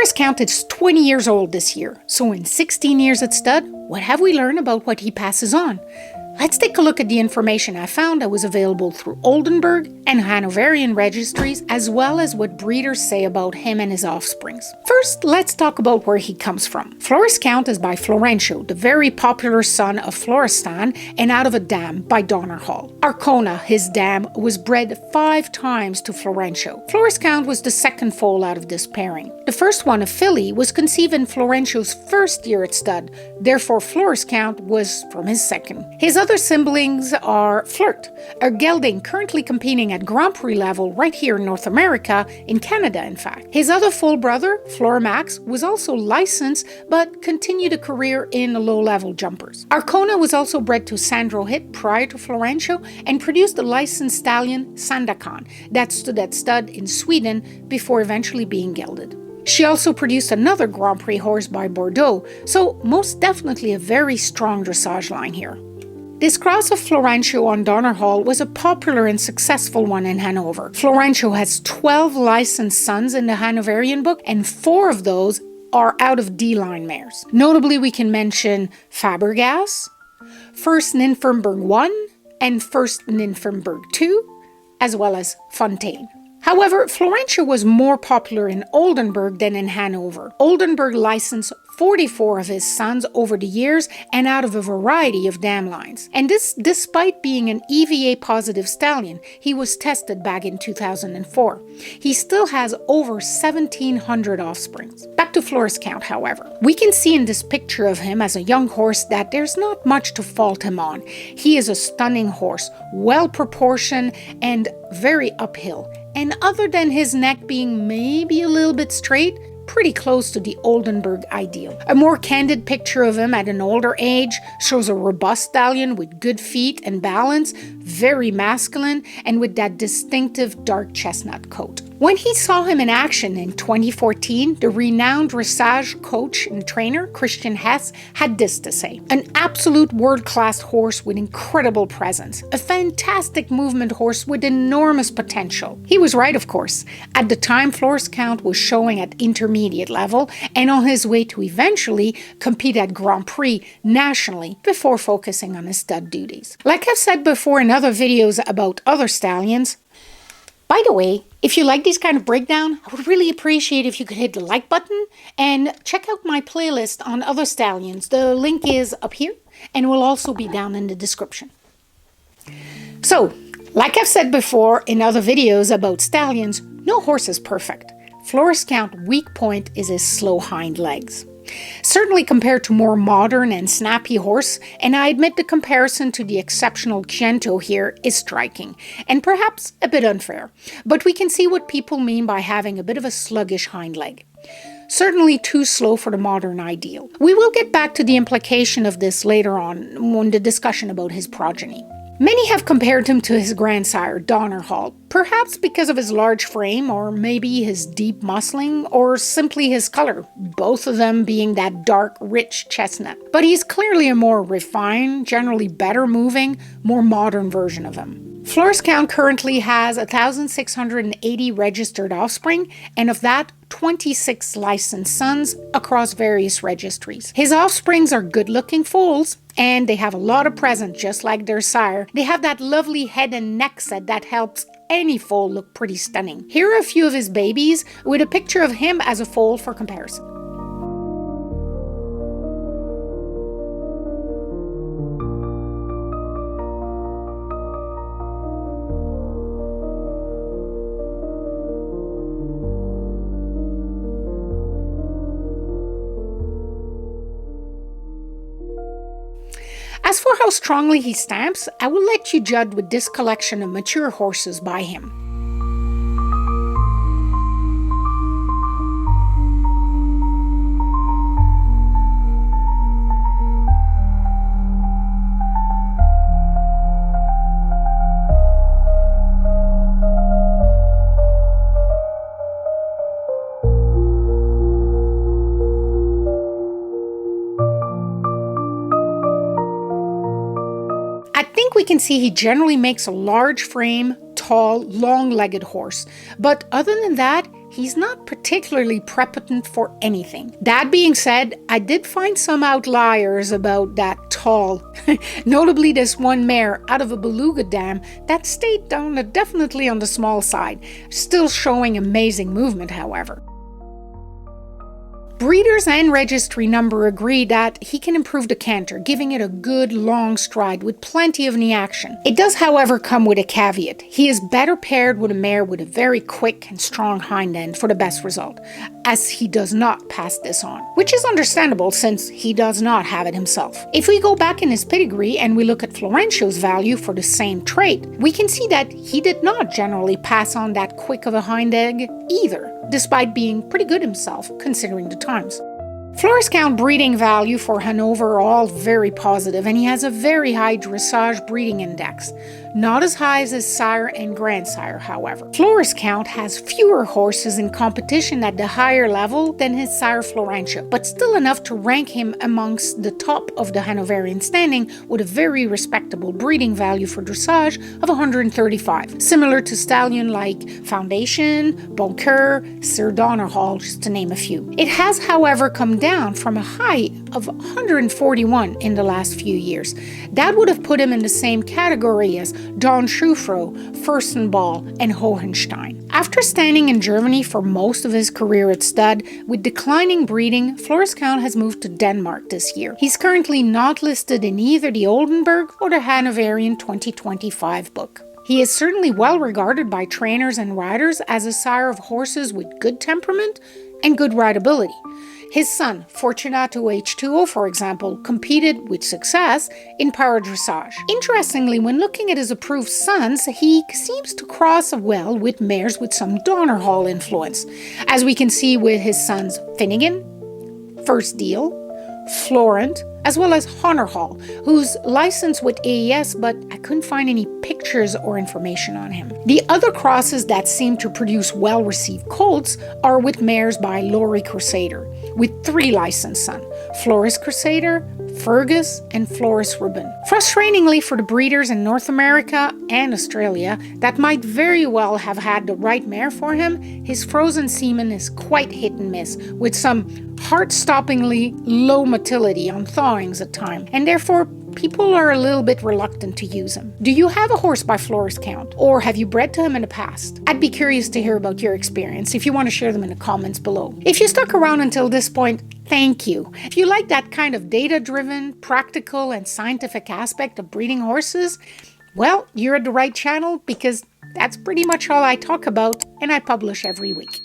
Floriscount is 20 years old this year, so in 16 years at stud, what have we learned about what he passes on? Let's take a look at the information I found that was available through Oldenburg and Hanoverian registries, as well as what breeders say about him and his offsprings. First, let's talk about where he comes from. Floriscount is by Florencio, the very popular son of Floristan, and out of a dam by Donnerhall. Arcona, his dam, was bred 5 times to Florencio. Floriscount was the second foal out of this pairing. The first one, a filly, was conceived in Florencio's first year at stud, therefore Floriscount was from his second. His other siblings are Flirt, a gelding currently competing at Grand Prix level right here in North America, in Canada in fact. His other full brother, Florimax, was also licensed but continued a career in the low-level jumpers. Arcona was also bred to Sandro Hit prior to Florencio and produced a licensed stallion, Sandakan, that stood at stud in Sweden before eventually being gelded. She also produced another Grand Prix horse by Bordeaux, so most definitely a very strong dressage line here. This cross of Florencio on Donnerhall was a popular and successful one in Hanover. Florencio has 12 licensed sons in the Hanoverian book, and 4 of those are out of D-line mares. Notably, we can mention Fabregas, First Ninfernberg 1, and First Ninfernberg 2, as well as Fontaine. However, Florencio was more popular in Oldenburg than in Hanover. Oldenburg licensed 44 of his sons over the years and out of a variety of dam lines. And this despite being an EVA positive stallion. He was tested back in 2004. He still has over 1,700 offsprings. Back to Floriscount, however. We can see in this picture of him as a young horse that there's not much to fault him on. He is a stunning horse, well proportioned and very uphill. And other than his neck being maybe a little bit straight, pretty close to the Oldenburg ideal. A more candid picture of him at an older age shows a robust stallion with good feet and balance, very masculine, and with that distinctive dark chestnut coat. When he saw him in action in 2014, the renowned dressage coach and trainer Christian Hess had this to say: an absolute world-class horse with incredible presence, a fantastic movement horse with enormous potential. He was right, of course. At the time, Floriscount was showing at intermediate level and on his way to eventually compete at Grand Prix nationally before focusing on his stud duties. Like I've said before in other videos about other stallions, by the way, if you like these kind of breakdown, I would really appreciate if you could hit the like button and check out my playlist on other stallions. The link is up here and will also be down in the description. So, like I've said before in other videos about stallions, no horse is perfect. Floriscount's weak point is his slow hind legs. Certainly compared to more modern and snappy horse, and I admit the comparison to the exceptional Gento here is striking, and perhaps a bit unfair, but we can see what people mean by having a bit of a sluggish hind leg. Certainly too slow for the modern ideal. We will get back to the implication of this later on when the discussion about his progeny. Many have compared him to his grandsire, Donnerhall, perhaps because of his large frame, or maybe his deep muscling, or simply his color, both of them being that dark, rich chestnut. But he's clearly a more refined, generally better moving, more modern version of him. Floriscount currently has 1,680 registered offspring, and of that, 26 licensed sons across various registries. His offsprings are good-looking foals, and they have a lot of presence, just like their sire. They have that lovely head and neck set that helps any foal look pretty stunning. Here are a few of his babies with a picture of him as a foal for comparison. As for how strongly he stamps, I will let you judge with this collection of mature horses by him. We can see he generally makes a large frame, tall, long-legged horse. But other than that, he's not particularly prepotent for anything. That being said, I did find some outliers about that tall. Notably this one mare out of a beluga dam that stayed down definitely on the small side, still showing amazing movement, however. Breeders and registry number agree that he can improve the canter, giving it a good long stride with plenty of knee action. It does, however, come with a caveat. He is better paired with a mare with a very quick and strong hind end for the best result, as he does not pass this on, which is understandable since he does not have it himself. If we go back in his pedigree and we look at Florencio's value for the same trait, we can see that he did not generally pass on that quick of a hind egg either, despite being pretty good himself considering the times. Floriscount breeding value for Hanover are all very positive, and he has a very high dressage breeding index. Not as high as his sire and grandsire, however. Floriscount has fewer horses in competition at the higher level than his sire Florencio, but still enough to rank him amongst the top of the Hanoverian standing with a very respectable breeding value for dressage of 135, similar to stallion like Foundation, Boncoeur, Sir Donnerhall, just to name a few. It has, however, come down from a high of 141 in the last few years. That would have put him in the same category as Don Schufro, Furstenball, and Hohenstein. After standing in Germany for most of his career at stud, with declining breeding, Floriscount has moved to Denmark this year. He's currently not listed in either the Oldenburg or the Hanoverian 2025 book. He is certainly well regarded by trainers and riders as a sire of horses with good temperament and good rideability. His son, Fortunato H2O, for example, competed with success in para dressage. Interestingly, when looking at his approved sons, he seems to cross well with mares with some Donnerhall influence, as we can see with his sons Finnegan, First Deal, Florent, as well as Donnerhall, who's licensed with AES, but I couldn't find any pictures or information on him. The other crosses that seem to produce well-received colts are with mares by Laurie Crusader, with 3 licensed sons, Floris Crusader, Fergus, and Floris Rubin. Frustratingly for the breeders in North America and Australia that might very well have had the right mare for him, his frozen semen is quite hit and miss, with some heart-stoppingly low motility on thawings at times, and therefore people are a little bit reluctant to use him. Do you have a horse by Floriscount, or have you bred to him in the past? I'd be curious to hear about your experience if you want to share them in the comments below. If you stuck around until this point, thank you. If you like that kind of data-driven, practical, and scientific aspect of breeding horses, well, you're at the right channel because that's pretty much all I talk about and I publish every week.